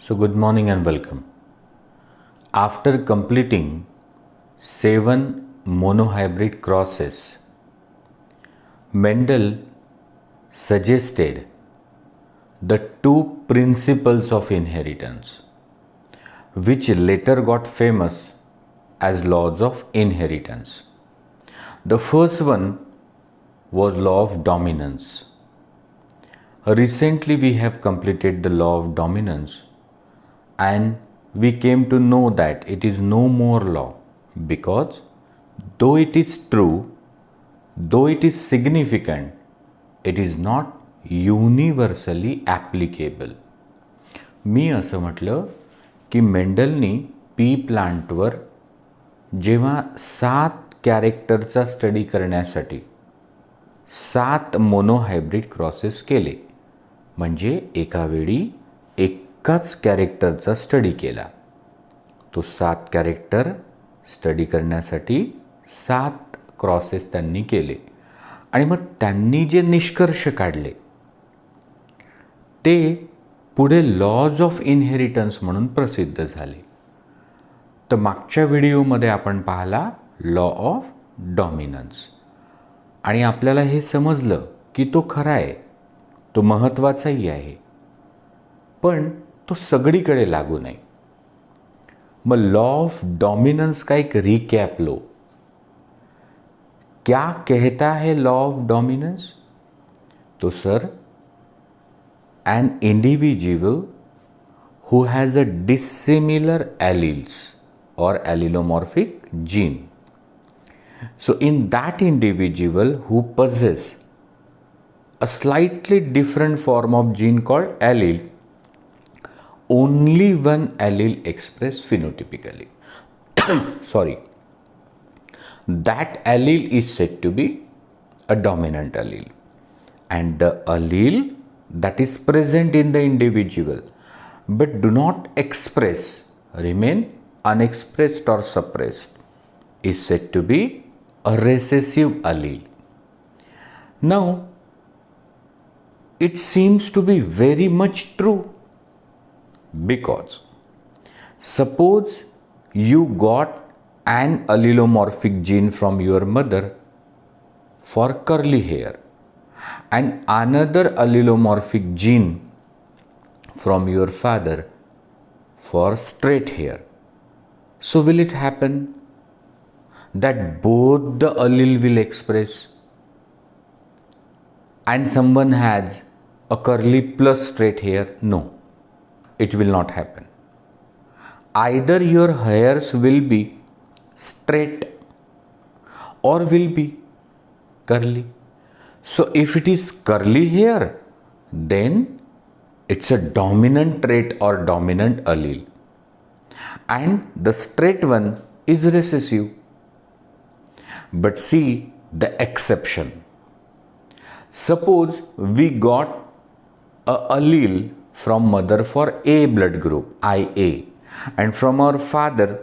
So, good morning and welcome. After completing 7 monohybrid crosses, Mendel suggested the two principles of inheritance, which later got famous as laws of inheritance. The first one was law of dominance. Recently, we have completed the law of dominance, and we came to know that it is no more law, because though it is true, though it is significant, it is not universally applicable. मी असं म्हटलं की मेंडलनी P प्लांटवर जेव्हा 7 कॅरेक्टरचा study करण्यासाठी 7 monohybrid crosses केले, म्हणजे एका वेळी एकाच कॅरेक्टरचा स्टडी केला. तो 7 कॅरेक्टर स्टडी करण्यासाठी 7 क्रॉसेस त्यांनी केले, आणि मग त्यांनी जे निष्कर्ष काढले ते पुढे लॉज ऑफ इनहेरिटन्स म्हणून प्रसिद्ध झाले. तर मागच्या व्हिडिओमध्ये आपण पाहिला लॉ ऑफ डॉमिनन्स, आणि आपल्याला हे समजलं की तो खरा आहे, तो महत्त्वाचाही आहे, पण तो सगळीकडे लागू नाही. मग लॉ ऑफ डॉमिनन्स का एक रिकैप लो. क्या कहता है लॉ ऑफ डॉमिनन्स? तो sir, an individual who has a dissimilar alleles or allelomorphic gene. So in that individual who possess a slightly different form of gene called allele, only one allele expressed phenotypically. Sorry. That allele is said to be a dominant allele, and the allele that is present in the individual but do not express, remain unexpressed or suppressed, is said to be a recessive allele. Now, it seems to be very much true, because suppose you got an allelomorphic gene from your mother for curly hair and another allelomorphic gene from your father for straight hair. So will it happen that both the allele will express and someone has a curly plus straight hair? No, it will not happen. Either your hairs will be straight or will be curly. So if it is curly hair, then it's a dominant trait or dominant allele, and the straight one is recessive. But see the exception. Suppose we got a allele from mother for A blood group, IA, and from our father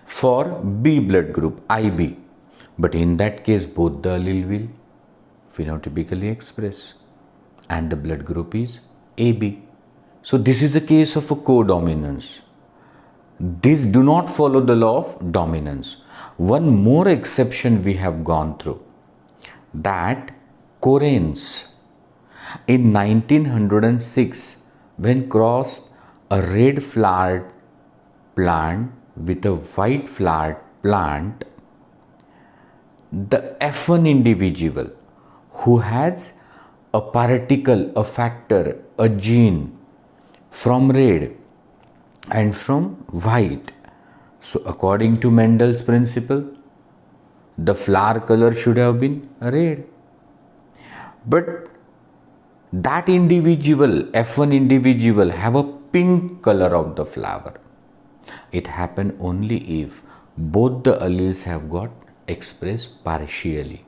for B blood group, IB. But in that case, both the allele will phenotypically express, and the blood group is AB. So this is a case of a codominance. These do not follow the law of dominance. One more exception we have gone through, that Correns in 1906, when crossed a red flowered plant with a white flowered plant, the F1 individual who has a particle, a factor, a gene from red and from white. So according to Mendel's principle, the flower color should have been red. But that individual, F1 individual, have a pink color of the flower. It happen only if both the alleles have got expressed partially.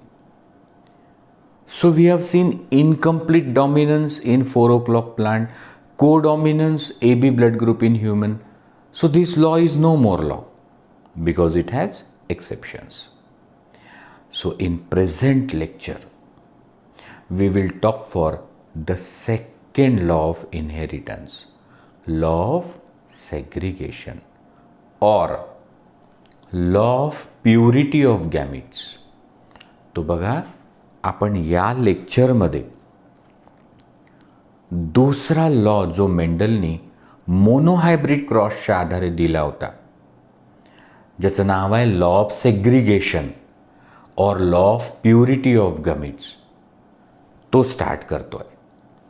So we have seen incomplete dominance in 4 o'clock plant, codominance AB blood group in human. So this law is no more law because it has exceptions. So in present lecture, we will talk for the second law of inheritance, law of segregation और law of purity of gametes. तो बघा, आपण या लेक्चरमध्ये दुसरा law जो मेंडलनी monohybrid क्रॉसच्या आधारे दिला होता, ज्याचं नाव आहे लॉ ऑफ सेग्रिगेशन और law of purity of gametes, तो स्टार्ट करतोय.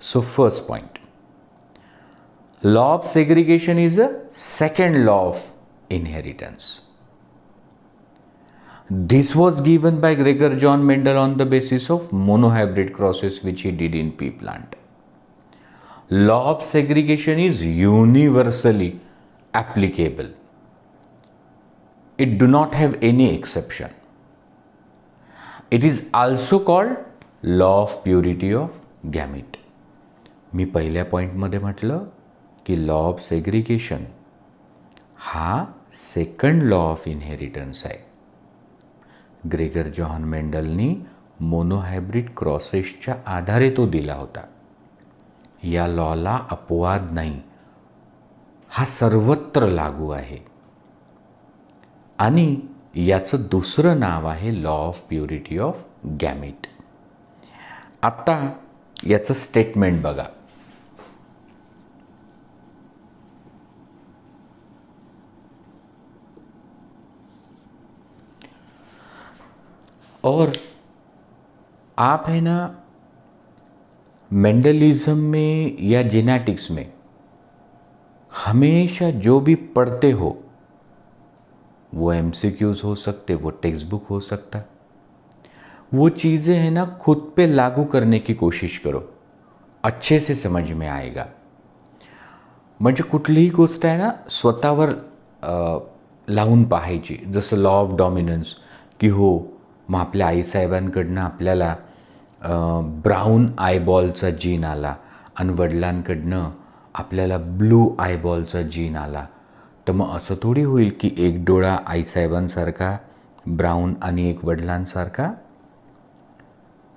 So first point, law of segregation is a second law of inheritance. This was given by Gregor John Mendel on the basis of monohybrid crosses which he did in pea plant. Law of segregation is universally applicable. It do not have any exception. It is also called law of purity of gamete. मी पहिल्या पॉइंटमध्ये म्हटलं की law of segregation हा second law of inheritance आहे. Gregor John मेंडलनी monohybrid क्रॉसेसच्या आधारे तो दिला होता. या लॉला अपवाद नाही, हा सर्वत्र लागू आहे. आणि याचं दुसरं नाव आहे लॉ ऑफ प्युरिटी ऑफ गॅमिट. आता याचं स्टेटमेंट बघा. और आप है ना मेंडलिज्म में या जेनेटिक्स में हमेशा जो भी पढ़ते हो वो एमसीक्यूज हो सकते, वो टेक्स्ट बुक हो सकता, वो चीज़ें हैं ना खुद पे लागू करने की कोशिश करो, अच्छे से समझ में आएगा. म्हणजे कुठलीही गोष्ट आहे ना स्वतःवर लावून पाहायची. जसं लॉ ऑफ डॉमिनन्स की हो, मग आपल्या आईसाहेबांकडनं आपल्याला ब्राऊन आयबॉलचा जीन आला आणि वडिलांकडनं आपल्याला ब्लू आयबॉलचा जीन आला. तर मग असं थोडी होईल की एक डोळा आईसाहेबांसारखा ब्राऊन आणि एक वडिलांसारखा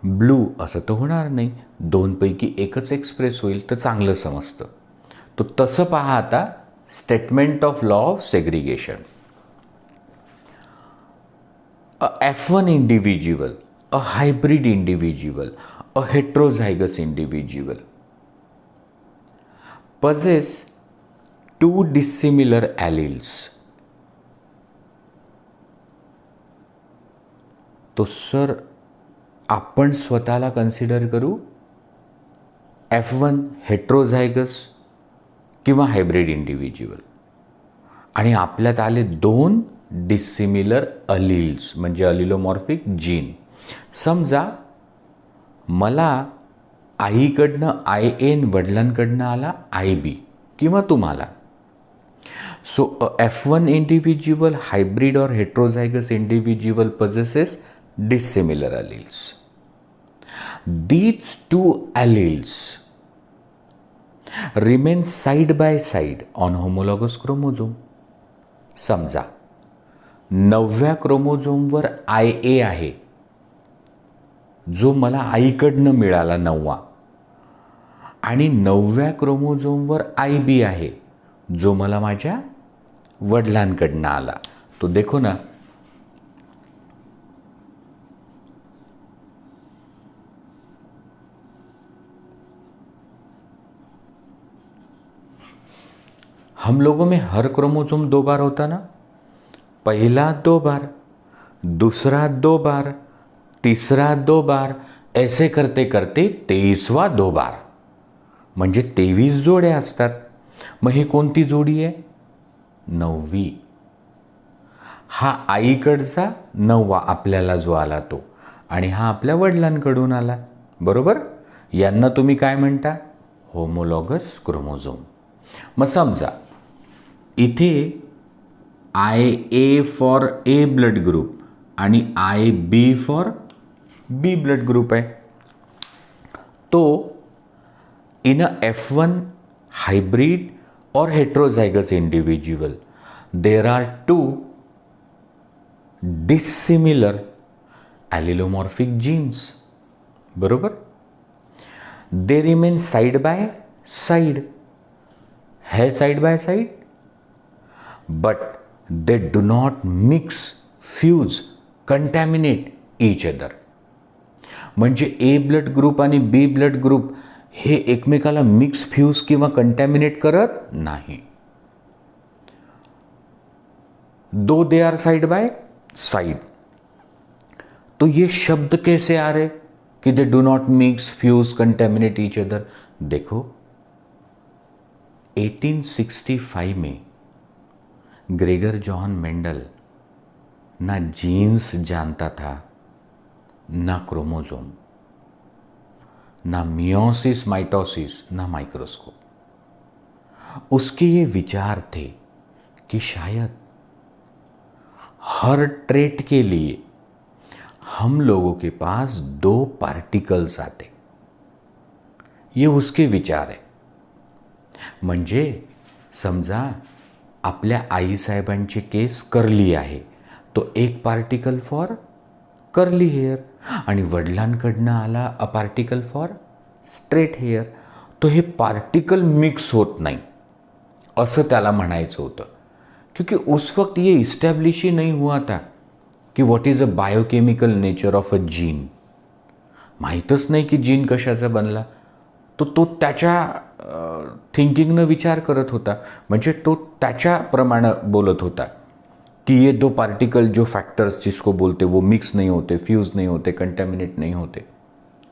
ब्लू, असं तर होणार नाही. दोनपैकी एकच एक्सप्रेस होईल तर चांगलं समजतं. तो तसं पहा आता statement of law of segregation. A F1 individual, a hybrid individual, a heterozygous individual possess two dissimilar alleles. तो सर आपण स्वतःला कन्सिडर करू F1 हेट्रोझायगस किंवा हायब्रिड इंडिव्हिज्युअल आणि आपल्यात आले दोन डिसिमिलर अलील्स म्हणजे अलिलोमॉर्फिक जीन. समजा मला आईकडनं IN, वडिलांकडनं आला IB किंवा तुम्हाला. सो F1 इंडिव्हिज्युअल, हायब्रिड और heterozygous individual possesses dissimilar alleles. These two alleles remain side by side on homologous chromosome. समजा 9व्या क्रोमोझोमवर IA आहे जो मला आईकडनं मिळाला 9वा, आणि 9व्या क्रोमोझोमवर IB आहे जो मला माझ्या वडिलांकडनं आला. तो देखो ना, हम लोगों में हर क्रोमोसोम 2 बार होता ना. पहला 2 बार, दूसरा 2 बार, तीसरा 2 बार, ऐसे करते करते 23वां 2 बार, म्हणजे 23 जोड्या असतात. मग ही कोणती जोडी आहे? 9वी. हा आईकडचा 9वा आपल्याला जो आला तो, आणि हा आपल्या वडिलांकडून आला. बरोबर. यांना तुम्ही काय म्हणता? Homologous chromosome. मग समजा इथे IA for A blood group आणि IB for B blood group आहे. तो इन अ F1 हायब्रिड और heterozygous individual there are 2 dissimilar allelomorphic genes. बरोबर. They remain side by side. है side by side, but they do not mix, fuse, contaminate each other. म्हणजे A blood group आणि बी blood group हे एकमेकाला mix, fuse किंवा contaminate करत नाही. Though they are side by side. तो ये शब्द कैसे आ रहे कि they do not mix, fuse, contaminate each other? देखो 1865 में ग्रेगर जॉन मेंडल ना जीन्स जानता था, ना क्रोमोसोम, ना मियोसिस, माइटोसिस, ना माइक्रोस्कोप. उसके ये विचार थे कि शायद हर ट्रेट के लिए हम लोगों के पास 2 पार्टिकल्स आते. ये उसके विचार आहे. म्हणजे समजा आपल्या आईसाहेबांचे केस कर्ली आहे, तो एक पार्टिकल फॉर कर्ली हेअर, आणि वडिलांकडनं आला a particle for straight hair. तो हे पार्टिकल मिक्स होत नाही असं त्याला म्हणायचं होतं. क्योंकि उस वक्त ये इस्टेब्लिश ही नहीं हुआ था कि what is a biochemical nature of a gene. माहीतच नाही की जीन कशाचा बनला. तो त्याच्या थिंकिंगनं विचार करत होता. म्हणजे तो त्याच्याप्रमाणे बोलत होता कि ये 2 पार्टिकल जो फैक्टर्स जिसको बोलते वो मिक्स नहीं होते, फ्यूज नहीं होते, कंटेमिनेट नहीं होते,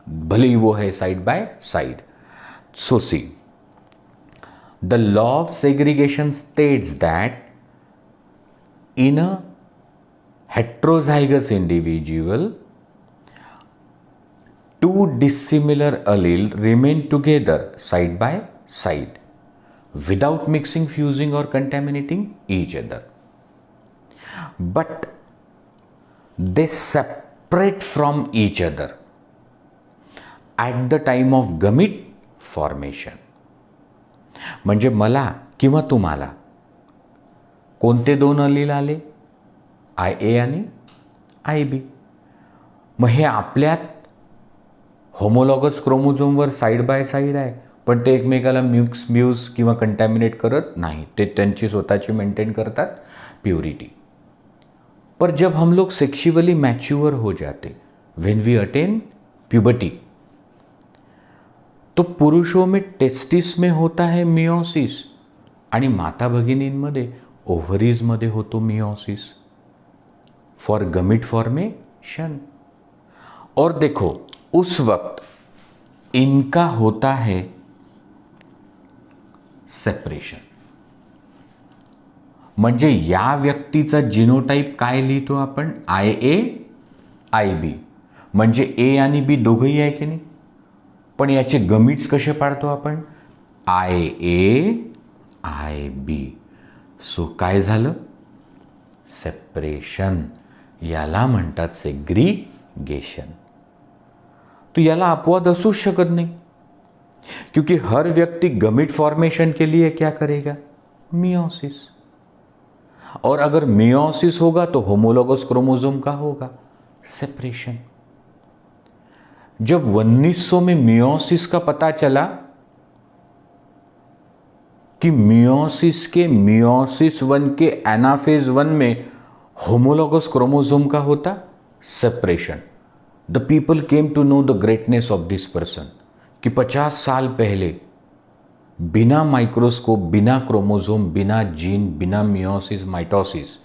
भले ही वो है side by side. So see, the law of segregation states that in a heterozygous individual, 2 dissimilar allele remain together side by side without mixing, fusing or contaminating each other. But they separate from each other at the time of gamete formation. म्हणजे मला किंवा तुम्हाला कोणते 2 अलील आले? IA आणि IB. मग हे आपल्यात होमोलॉगस क्रोमोझोमवर साइड बाय साइड आहे, पण ते एकमेकाला मिक्स, म्यूज किंवा कंटॅमिनेट करत नाही. ते त्यांची स्वतःची मेंटेन करतात प्योरिटी. पर जब हम लोग सेक्सुअली मैच्योर हो जाते, व्हेन वी अटेन प्यूबर्टी, तो पुरुषों में टेस्टिस में होता है मियोसिस, आणि माता भगिनींमध्ये ओव्हरीजमध्ये होतो मियोसिस फॉर गमिट फॉर्मेशन. और देखो उस वक्त इनका होता है सेपरेशन. म्हणजे या व्यक्तीचा जिनोटाइप काय लिहितो आपण? IA IB. म्हणजे ए आणि बी दोघंही आहे की नाही. पण याचे गमिट्स कसे पाडतो आपण? IA IB. सो काय झालं? सेपरेशन. याला म्हणतात सेग्रीगेशन. तो याला अपवाद असूच शकत नहीं, क्योंकि हर व्यक्ति गमिट फॉर्मेशन के लिए क्या करेगा? मियोसिस. और अगर मियोसिस होगा तो होमोलोगस क्रोमोसोम का होगा सेपरेशन. जब 1900 में मियोसिस का पता चला कि मियोसिस के मियोसिस 1 के एनाफेज 1 में होमोलॉगस क्रोमोसोम का होता separation. The people came to know the greatness of this person कि 50 साल पहले बिना माइक्रोस्कोप, बिना क्रोमोसोम, बिना जीन, बिना मियोसिस, माइटोसिस,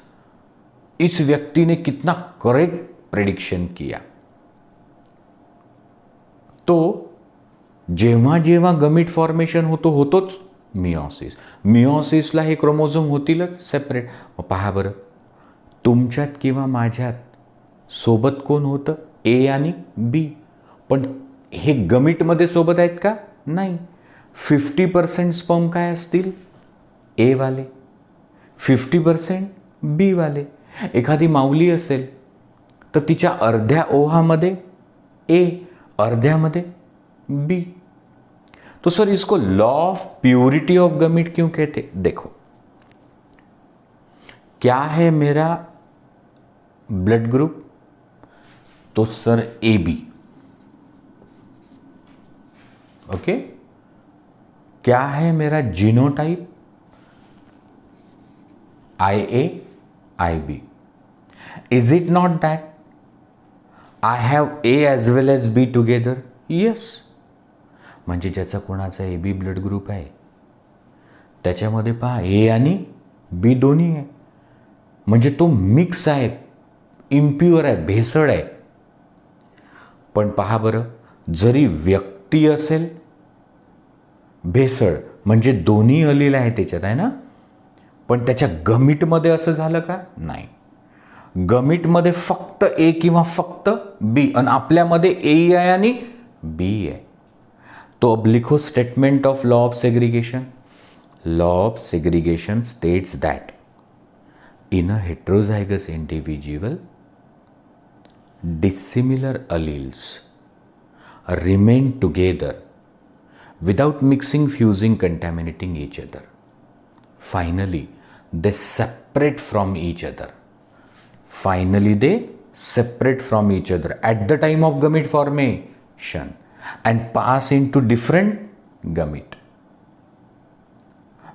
इस व्यक्ति ने कितना करेक्ट प्रेडिक्शन किया. तो जेव्हा जेव्हा गमिट फॉर्मेशन होतोच मियोसिस. मियोसिसला हे क्रोमोझोम होतीलच सेपरेट. पहा बरं, तुमच्यात किंवा माझ्यात सोबत कोण होतं? ए आणि बी. पण हे गमिटमध्ये सोबत आहेत का? नाही. 50% स्पर्म काय असतील? ए वाले, 50% बी वाले. एखादी माऊली असेल तर तिच्या अर्ध्या ओहामध्ये ए, अर्ध्यामध्ये बी. तो सर इसको लॉ ऑफ प्योरिटी ऑफ गमिट क्यों कहते? देखो, क्या है मेरा ब्लड ग्रुप? तो सर AB. ओके. क्या है मेरा genotype? IA, IB. Is it not that I have A as well as B together? Yes. म्हणजे ज्याचा कोणाचा AB ब्लड ग्रुप आहे त्याच्यामध्ये पहा A आणि B दोन्ही आहे, म्हणजे तो मिक्स आहे, इम्प्युअर आहे, भेसळ आहे. पण पहा बरं, जरी व्यक्ती असेल भेसळ, म्हणजे दोन्ही अलील आहे त्याच्यात, आहे ना. पण त्याच्या गमिटमध्ये असं झालं का? नाही. गमिटमध्ये फक्त ए किंवा फक्त बी, आणि आपल्यामध्ये ए आहे आणि बी आहे. तो अब लिखो statement of law of segregation. Law of segregation states that in a heterozygous individual, dissimilar alleles remain together without mixing, fusing, contaminating each other. Finally, they separate from each other. Finally, they separate from each other at the time of gamete formation and pass into different gamete.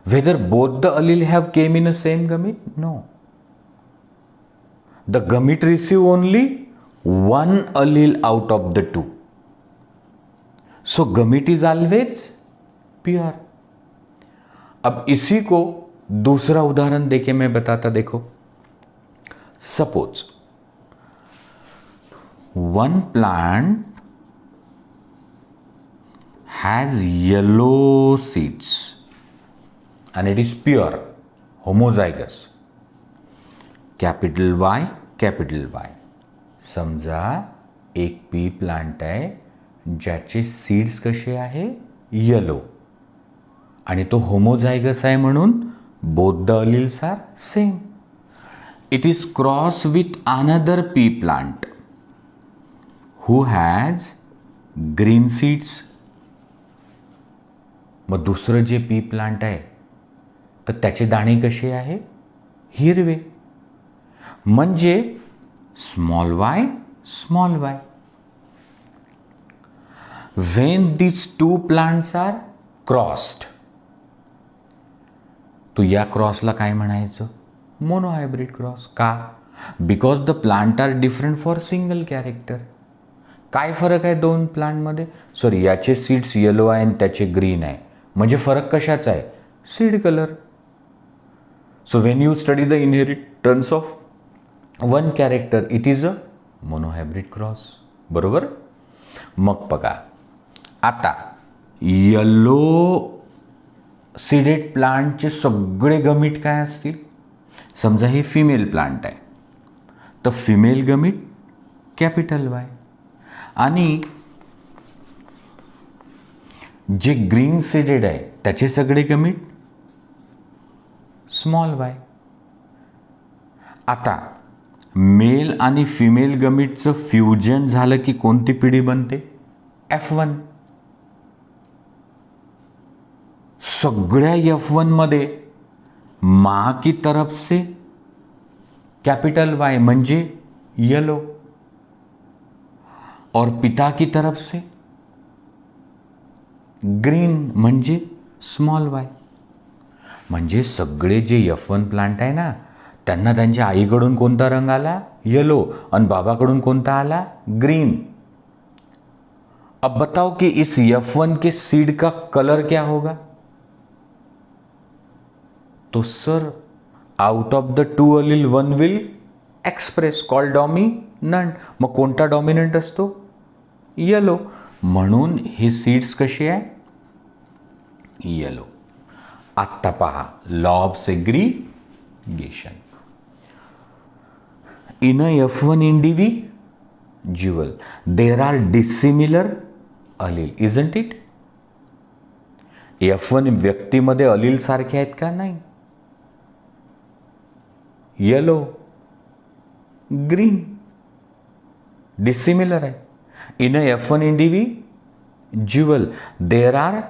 Whether both the allele have came in the same gamete? No. The gamete receive only one allele out of the two. So gamete is always pure. अब इसी को दूसरा उदाहरण देके मैं बताता. देखो, suppose one plant has yellow seeds and it is pure, homozygous. Capital Y, capital Y. समजा एक पी प्लांट आहे ज्याचे सीड्स कसे आहे? येलो, आणि तो होमोझायगस आहे म्हणून both the alleles are same. It is cross with another pea plant who has green seeds. मग दुसरं जे पी प्लांट आहे तर त्याचे दाणे कसे आहे? हिरवे. म्हणजे small y, small y. When these two plants are crossed, तो या क्रॉसला काय म्हणायचं? Monohybrid cross. का? Because the plant are different for single character. काय फरक आहे दोन प्लांटमध्ये? सॉरी, याचे सीड्स येलो आहे आणि त्याचे ग्रीन आहे, म्हणजे फरक कशाचा आहे? Seed colour. So when you study the inheritance of one character, it is a monohybrid cross. बरोबर. मग बघा, आता येलो सीडेड प्लांटचे सगळे गमीट काय असतील? समजा हे फिमेल प्लांट आहे तर फिमेल गमीट कॅपिटल Y, आणि जे ग्रीन सीडेड आहे त्याचे सगळे गमीट स्मॉल y. आता मेल आणि फिमेल गमीटचं फ्युजन झालं की कोणती पिढी बनते? F1. सगळ्या F1 मध्ये माँ की तरफ से कैपिटल Y म्हणजे येलो, और पिता की तरफ से ग्रीन म्हणजे स्मॉल y. म्हणजे सगळे जे F1 प्लांट आहे ना त्यांना त्यांच्या आईकडून कोणता रंग आला? येलो, आणि बाबाकडून कोणता आला? ग्रीन. अब बताओ कि इस F1 के सीड का कलर क्या होगा? तो sir, out of the two allele one will express, call dominant. मग कोणता डॉमिनंट असतो? येलो. म्हणून हे सीड्स कसे आहे? येलो. आत्ता पहा law of segregation. In a F1 individual, there are dissimilar allele, isn't it? F1 व्यक्तीमध्ये अलील सारखे आहेत का? नाही. येलो, ग्रीन, डिसिमिलर आहे. In a F1 individual, there are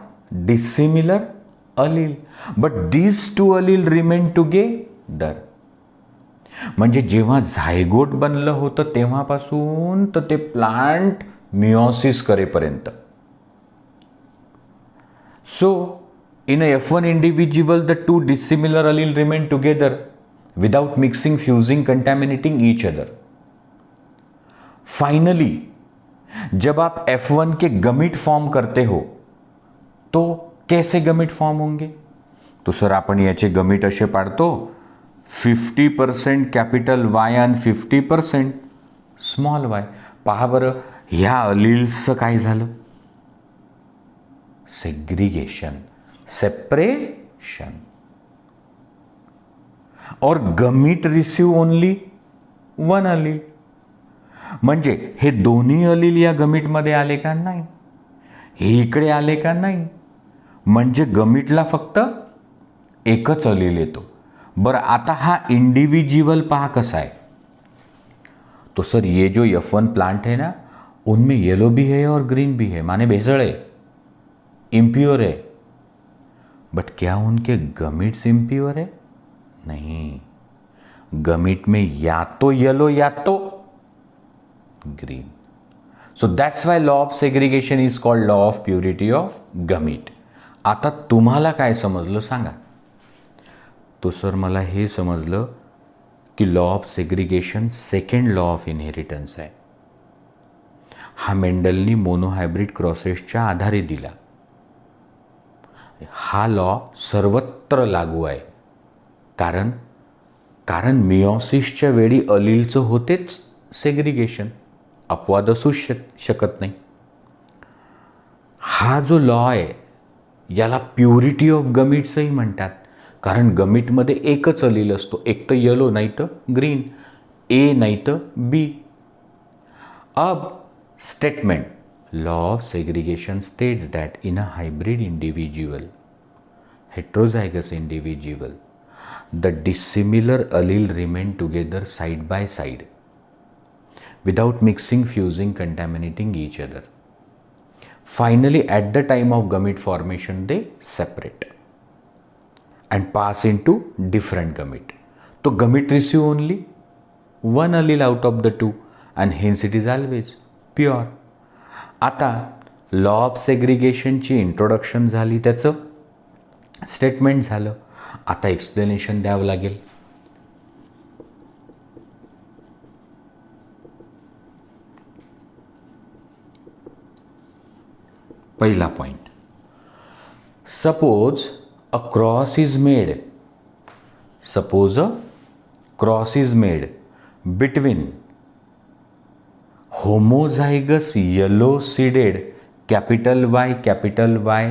dissimilar allele, but these two allele remain together. म्हणजे जेव्हा zygote बनलं होतं तेव्हापासून तर ते प्लांट मिओसिस करेपर्यंत. So in a F1 individual the two dissimilar allele remain together without mixing, fusing, contaminating each other. Finally, जब आप F1 के गमिट फॉर्म करते हो तो कैसे गमिट फॉर्म होंगे? तो सर आपण याचे गमिट असे पाडतो 50% कॅपिटल वाय आणि 50% स्मॉल वाय. पहा बरं, ह्या अलिल्सचं काय झालं? Segregation, separation. और गमिट रिसीव ओनली वन अलील. म्हणजे हे दोन्ही अलील या गमिटमध्ये आले का? नाही. हे इकडे आले का? नाही. म्हणजे गमिटला फक्त एकच अलील येतो. बरं, आता हा इंडिविजुअल पहा कसा है. तो सर ये जो F1 प्लांट है ना, उनमें येलो भी है और ग्रीन भी है, माने भेसड़ है, इम्प्योर है. बट क्या उनके गमिट्स इम्प्योर है? नहीं. गमिट में या तो येलो या तो green. So that's Y law of segregation is called law of purity of गमिट. आता तुम्हाला काय समजलं सांगा. तो सर मला हे समजलं की law of segregation second law of inheritance आहे. हा मेंडलनी मोनोहायब्रिड क्रॉसेसच्या आधारे दिला. हा लॉ सर्वत्र लागू आहे. कारण मिओसिसच्या वेळी अलीलचं होतेच सेग्रीगेशन, अपवाद असू शकत नाही. हा जो लॉ आहे याला प्युरिटी ऑफ गमिट्सही म्हणतात. कारण गमिटमध्ये एकच अलील असतो, एक तर येलो नाही तर ग्रीन, ए नाही तर बी. अब statement law of segregation states that in a hybrid individual, heterozygous individual, the dissimilar allele remain together side by side without mixing, fusing, contaminating each other. Finally, at the time of gamete formation, they separate and pass into different gamete. So gamete receive only one allele out of the two and hence it is always pure. आता law of सेग्रीगेशनची introduction झाली, त्याचं statement झालं. आता explanation द्यावं लागेल. पहिला point, suppose a cross is made. Suppose a cross is made between homozygous yellow seeded capital Y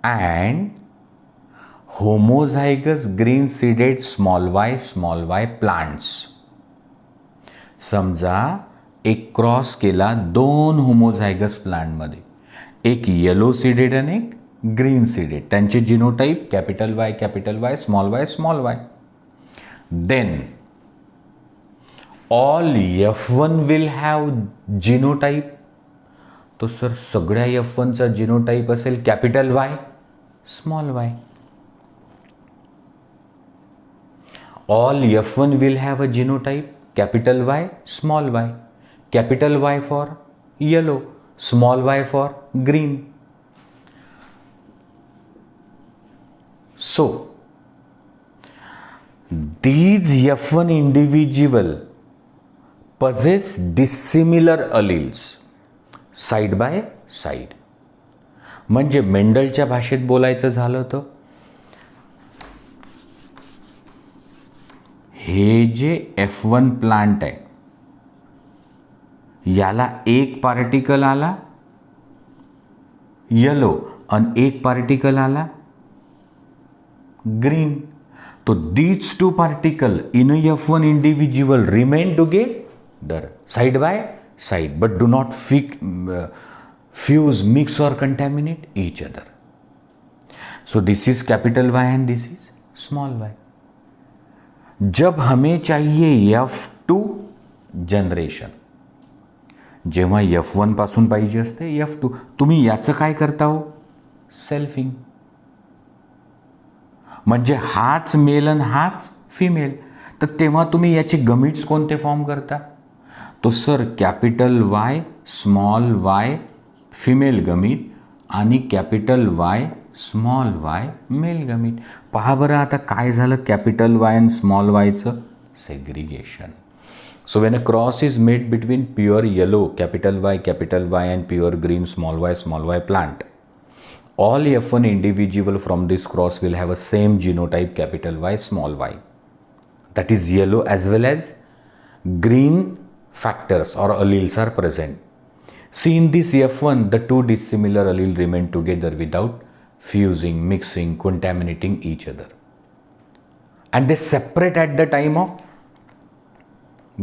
and homozygous green seeded small y plants. समजा एक क्रॉस केला दोन होमोझायगस प्लांटमध्ये, एक येलो सीडेड आणि एक ग्रीन सीडेड. त्यांचे genotype capital Y small Y. Then all F1 will have genotype. तो सर सगळ्या F1चा जिनोटाइप असेल capital Y small Y. All F1 will have a genotype capital Y small y. Capital Y for yellow, small y for green. So these F1 individual possess dissimilar alleles side by side. म्हणजे मेंडलच्या भाषेत बोलायचं झालं तर हे जे F1 plant आहे याला एक पार्टिकल आला येलो आणि एक पार्टिकल आला ग्रीन. तो these two particle in F1 individual remain together side by side but do not fuse, mix और contaminate each other. So this is capital Y and this is small y. जब हमें चाहिए F2 generation, जेव्हा F1 पासून पाहिजे असते F2, तुम्ही याचं काय करता हो? सेल्फिंग. म्हणजे हाच मेल आणि हाच फिमेल. तर तेव्हा तुम्ही याचे गमिट्स कोणते फॉर्म करता? तो sir capital Y small y female gamete आणि capital Y small Y male gamete. पहा बरं आता काय झालं कॅपिटल वाय अँड स्मॉल वायचं segregation. So when a cross is made between pure yellow capital Y and pure green small y plant, all F1 individual from this cross will have a same genotype capital Y small y. That is yellow as well as green factors or alleles are present. See in this F1 the two dissimilar alleles remain together without fusing, mixing, contaminating each other. And they separate at the time of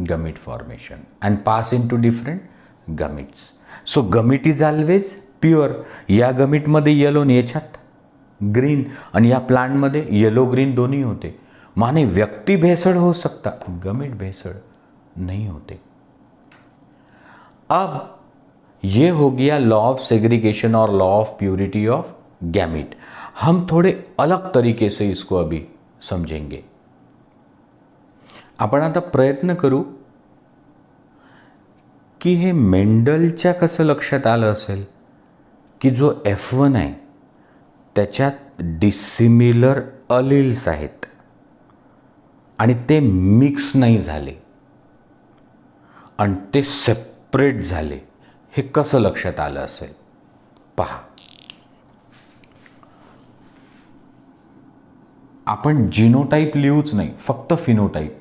gamete formation and pass into different gametes. So gamete is always pure. या gamete मध्ये yellow आणि याच्यात green आणि या plant मध्ये yellow green दोन्ही होते. माने व्यक्ति भेसड़ हो सकता, गमीट भेसड़ नहीं होते. अब ये हो गया लॉ ऑफ सेग्रीगेशन और law of purity of gamete. हम थोड़े अलग तरीके से इसको अभी समझेंगे. आपण आता प्रयत्न करू की हे मेंडलच्या कसं लक्षात आलं असेल की जो F1 आहे त्याच्यात डिसिमिलर अलील्स आहेत आणि ते मिक्स नाही झाले आणि ते सेपरेट झाले. हे कसं लक्षात आलं असेल पहा. आपण जीनोटाइप लिहूच नाही, फक्त फिनोटाइप,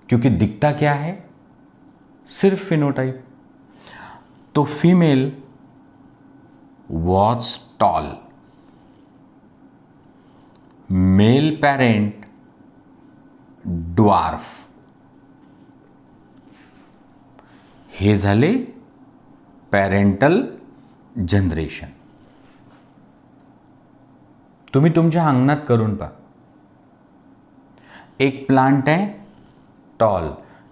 क्योंकि दिखता क्या है सिर्फ फिनोटाइप. तो female was tall, male parent dwarf. हे झाले पॅरेंटल जनरेशन. तुम्ही तुमच्या अंगणात करून पहा. एक प्लांट आहे टॉल,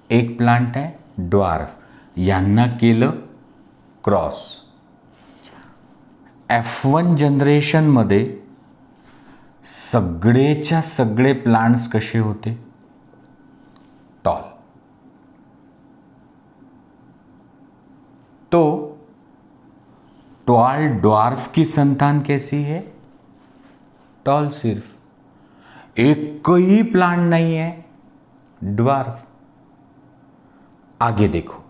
एक प्लांट आहे ड्वार्फ. यांना केलं क्रॉस. F1 जनरेशनमध्ये सगळेच्या सगळे प्लांट्स कसे होते टॉल. तो टॉल ड्वार्फ की संतान कैसी है टॉल. सिर्फ एक ही प्लांट नहीं है ड्वार्फ. आगे देखो,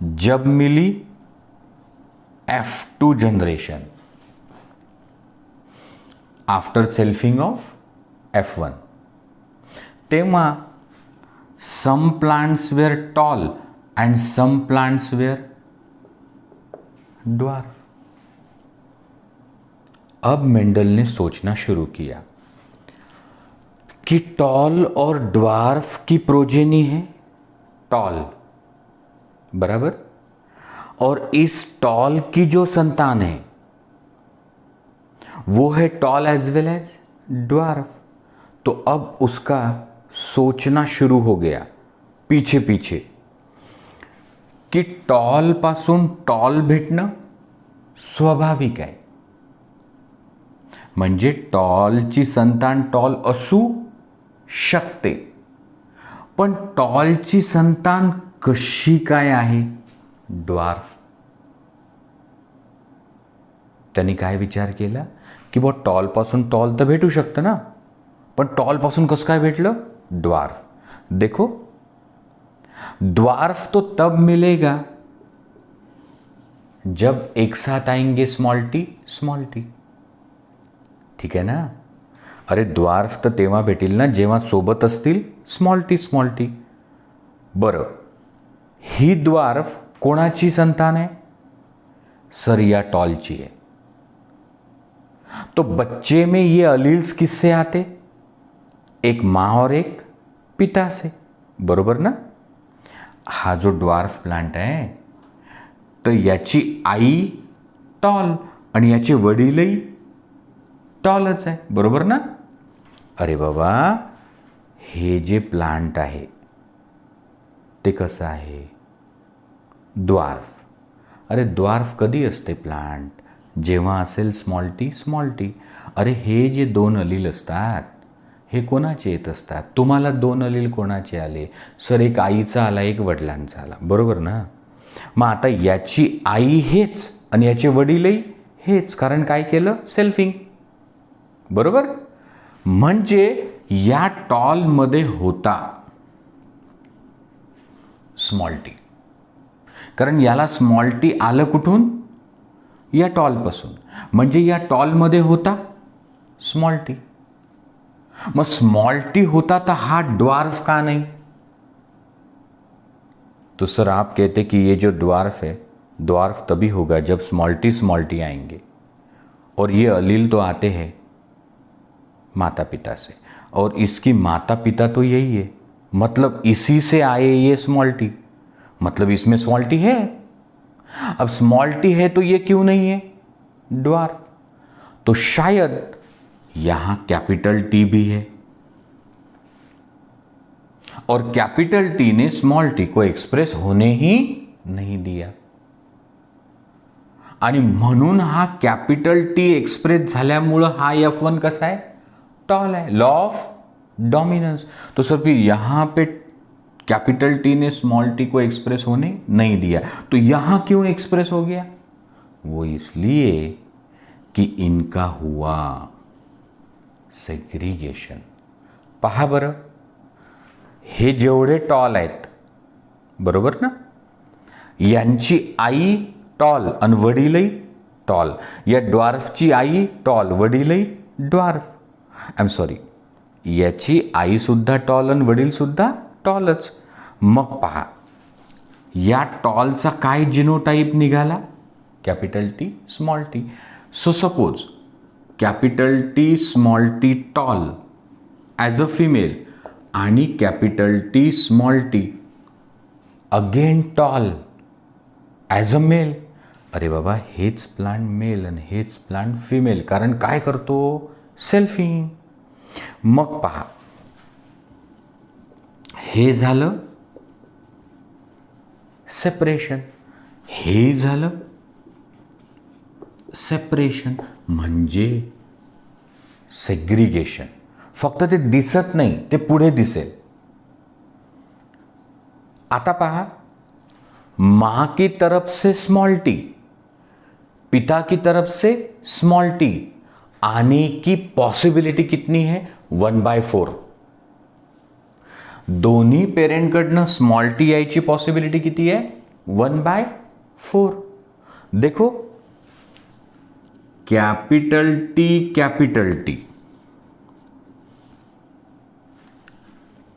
जब मिली F2 generation after selfing of F1, तेव्हा some plants were tall and some plants were dwarf. अब मेंडल ने सोचना शुरू किया कि टॉल और ड्वार्फ की प्रोजेनी है टॉल, बराबर, और इस टॉल की जो संतान है वो है टॉल एज वेल एज ड्वार्फ. तो अब उसका सोचना शुरू हो गया पीछे पीछे की टॉल पासून टॉल भेटणं स्वाभाविक आहे. म्हणजे टॉलची संतान टॉल असू शकते, पण टॉलची संतान कशी काय आहे ड्वार्फ. त्यांनी काय विचार केला की बुवा टॉल पासून टॉल तर भेटू शकतं ना, पण टॉल पासून कसं काय भेटलं ड्वार्फ. देखो ड्वार्फ तो तब मिलेगा जब एक साथ आएंगे स्मॉल टी. ठीक आहे ना. अरे ड्वार्फ तर तेव्हा भेटेल ना जेव्हा सोबत असतील स्मॉल टी. बरं, ही ड्वार्फ कोणाची संतान आहे सर या टॉलची है. तो बच्चे में ये अलील्स किससे आते, एक माँ और एक पिता से, बरोबर ना. हा जो ड्वार्फ प्लांट आहे तर याची आई टॉल आणि याचे वडीलही टॉलच आहे, बरोबर ना. अरे बाबा, हे जे प्लांट आहे ते कसं आहे ड्वार्फ. अरे ड्वार्फ कधी असते प्लांट जेव्हा असेल स्मॉल टी. अरे हे जे दोन अलील असतात हे कोणाचे येत असतात. तुम्हाला दोन अलील कोणाचे आले सर, एक आईचा आला एक वडिलांचा आला, बरोबर ना. मग आता याची आई हेच आणि याचे वडीलही हेच, कारण काय केलं? सेल्फिंग. बरोबर. म्हणजे या टॉलमध्ये होता स्मॉल टी, कारण याला स्मॉल टी आलं कुठून? या टॉलपासून. म्हणजे या टॉलमध्ये होता स्मॉल टी. मग स्मॉल टी होता तर हा ड्वार्फ का नहीं? तो सर आप कहते कि ये जो ड्वार्फ है, ड्वार्फ तभी होगा जब स्मॉल टी आएंगे, और ये अलील तो आते हैं माता पिता से, और इसकी माता पिता तो यही है, मतलब इसी से आए ये स्मॉल टी, मतलब इसमें स्मॉल टी है. अब स्मॉल टी है तो ये क्यों नहीं है? ड्वार्फ. तो शायद यहां कैपिटल टी भी है, और कैपिटल टी ने स्मॉल टी को एक्सप्रेस होने ही नहीं दिया, आणि म्हणून हा कॅपिटल टी एक्सप्रेस झाल्यामुळं हा F1 कसा है? टॉल है. Law of dominance. तो सर फिर यहां पे कैपिटल टी ने स्मॉल टी को एक्सप्रेस होने नहीं दिया, तो यहां क्यों एक्सप्रेस हो गया? वो इसलिए कि इनका हुआ सेग्रीगेशन. पहा बरं, हे जेवढे टॉल आहेत, बरोबर ना, यांची आई टॉल आणि वडीलही टॉल. या ड्वार्फची आई टॉल, वडीलही ड्वार्फ. आय एम सॉरी, याची आई सुद्धा टॉल आणि वडील सुद्धा टॉलच. मग पहा, या टॉलचा काय जिनोटाइप निघाला? Capital T small T. So suppose capital T small T tall as a female, आणि capital T small T again tall as a male. अरे बाबा, हेच प्लांट मेल आणि हेच प्लांट फिमेल, कारण काय करतो? सेल्फिंग. मग पहा, हे झालं सेपरेशन, हे झालं सेपरेशन, म्हणजे सेग्रीगेशन. फक्त ते दिसत नाही, ते पुढे दिसेल. आता पहा, मां की तरफ से स्मॉल टी, पिता की तरफ से स्मॉल टी आने की पॉसिबिलिटी कितनी है? 1/4. दोन्ही पेरेंटकडनं स्मॉल टी यायची पॉसिबिलिटी किती आहे? 1/4. देखो, capital T capital T,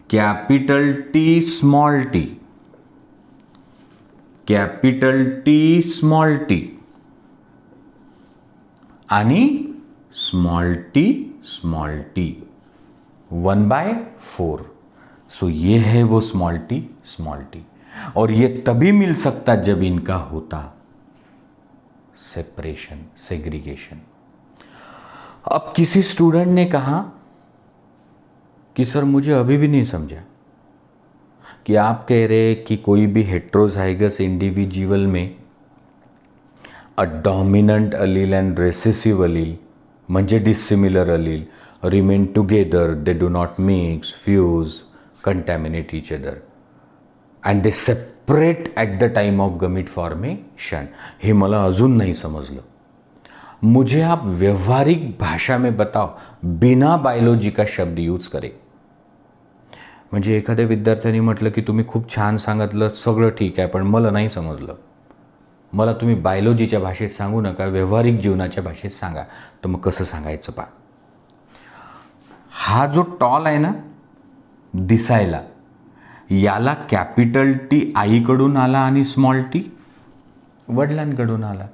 capital T small T, capital T small T आणि स्मॉल टी 1/4. सो ये है वो स्मॉल टी, और ये तभी मिल सकता जब इनका होता सेपरेशन, सेग्रीगेशन. अब किसी स्टूडेंट ने कहा कि सर मुझे अभी भी नहीं समझा कि आप कह रहे कि कोई भी हेट्रोजाइगस इंडिविजुअल में a dominant allele and recessive allele म्हणजे dissimilar allele remain together, they do not mix, fuse, contaminate each other and they separate at the time of gamete formation. हे मला अजून नहीं समजलं. मुझे आप व्यवहारिक भाषा में बताओ, बिना बायोलॉजी का शब्द यूज करे. म्हणजे एखाद्या विद्यार्थ्यांनी म्हटलं की तुम्ही खूप छान सांगितलं, सगळं ठीक आहे, पण मला नाही समजलं, मला तुम्ही बायोलॉजीच्या भाषेत सांगू नका, व्यवहारिक जीवनाच्या भाषेत सांगा. तर मग कसं सांगायचं पहा. हा जो टॉल आहे ना दिसायला, याला कॅपिटल टी आईकडून आला आणि स्मॉल टी वडिलांकडून आला,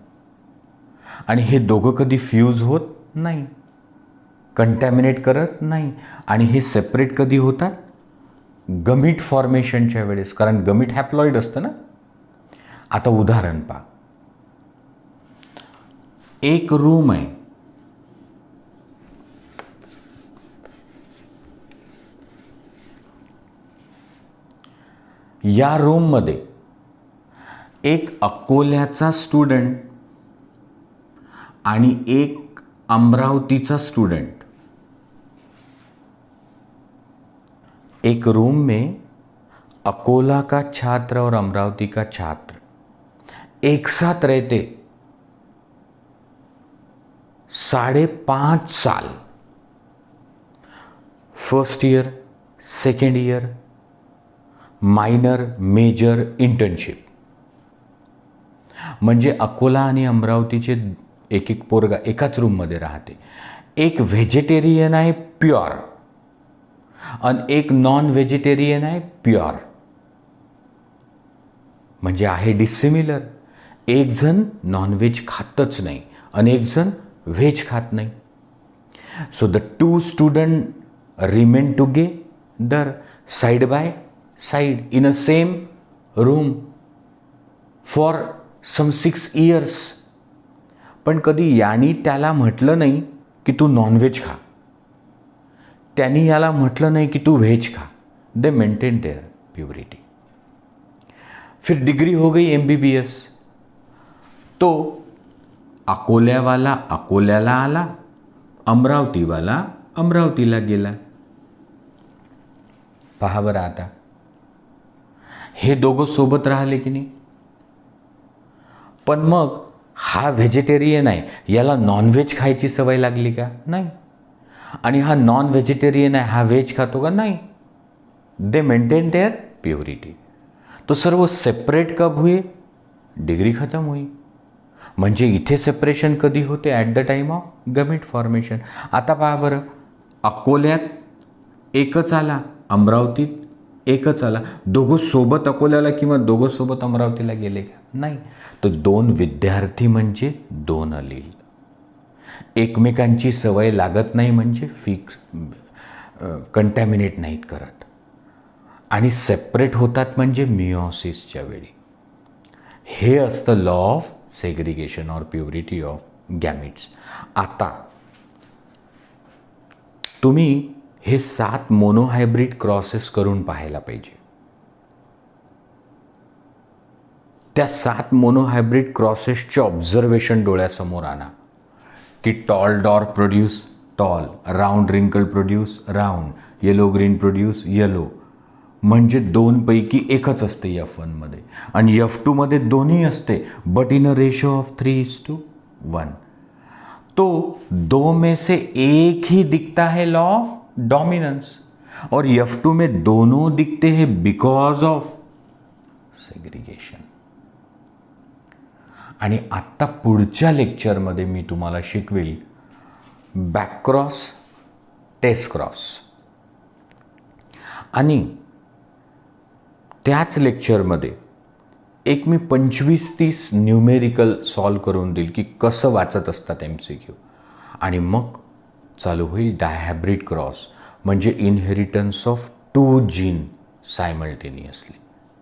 आणि हे दोघं कधी फ्यूज होत नाही, कंटॅमिनेट करत नाही, आणि हे सेपरेट कधी होतात? गमीट फॉर्मेशनच्या वेळेस, कारण गमीट हॅप्लॉइड असतं ना. आता उदाहरण पहा, एक रूम आहे, या रूममध्ये एक अकोल्याचा स्टुडंट आणि एक अमरावतीचा स्टूडेंट, एक रूम में अकोला का छात्र और अमरावती का छात्र एक साथ रहते, 5.5 साल, first year, second year, minor, major, internship. म्हणजे अकोला आणि अमरावतीचे एक एक पोरगा एकाच रूममध्ये राहते. एक व्हेजिटेरियन आहे प्युअर आणि एक नॉन व्हेजिटेरियन आहे प्युअर. म्हणजे आहे डिसिमिलर. एक जण नॉनव्हेज खातच नाही आणि एक जण व्हेज खात नाही. So the two student remain together side by side in a same room for some 6 years. पण कधी यानी त्याला म्हटलं नाही की तू नॉनव्हेज खा, त्यांनी याला म्हटलं नाही की तू व्हेज खा. दे मेंटेन देयर प्युरिटी. फिर डिग्री हो गई MBBS. तो अकोल्यावाला अकोल्याला आला, अमरावतीवाला अमरावतीला गेला. पहा बरं आता हे दोघं सोबत राहिले की नाही. पण मग हा व्हेजिटेरियन आहे, याला नॉनव्हेज खायची सवय लागली का? नाही. आणि हा नॉन व्हेजिटेरियन आहे, हा व्हेज खातो का? नाही. दे मेंटेन देयर प्युरिटी. तो सर्व सेपरेट कब हुए? डिग्री खत्म हुई. म्हणजे इथे सेपरेशन कधी होते? At the time of gamete formation. आता पहा बरं, अकोल्यात एकच आला, अमरावतीत एकच आला. दोघं सोबत अकोल्याला किंवा दोघं सोबत अमरावतीला गेले का? नाही. तर 2 विद्यार्थी म्हणजे 2 अलील. एकमेकांची सवय लागत नाही म्हणजे फिक्स कंटॅमिनेट नाहीत करत. आणि सेपरेट होतात म्हणजे मिओसिसच्या वेळी. हे असतं law of segregation or purity of गॅमिट्स. आता तुम्ही हे 7 मोनोहायब्रिड क्रॉसेस करून पाहायला पाहिजे. त्या 7 मोनोहायब्रिड क्रॉसेसचे ऑब्झर्वेशन डोळ्यासमोर आणा की tall dwarf produce tall, round wrinkle produce round, yellow green produce yellow. म्हणजे 2 पैकी एकच असते F1मध्ये आणि F2मध्ये दोन्ही असते, but in a ratio of 3:1. तो 2 में से एक ही दिखता है लॉ ऑफ डोमिनेंस और F2 में दोनों दिखते हैं बिकॉज ऑफ सेग्रीगेशन. आणि आत्ता पुढच्या लेक्चरमध्ये मी तुम्हाला शिकवेल बॅकक्रॉस, टेस्ट क्रॉस. आणि त्याच लेक्चरमध्ये एक मी 25-30 न्यूमेरिकल सॉल्व करून देईल की कसं वाचत असतात MCQ. आणि मग चालू होईल डायहायब्रिड क्रॉस, म्हणजे inheritance of 2 gene simultaneously.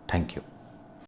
Thank you.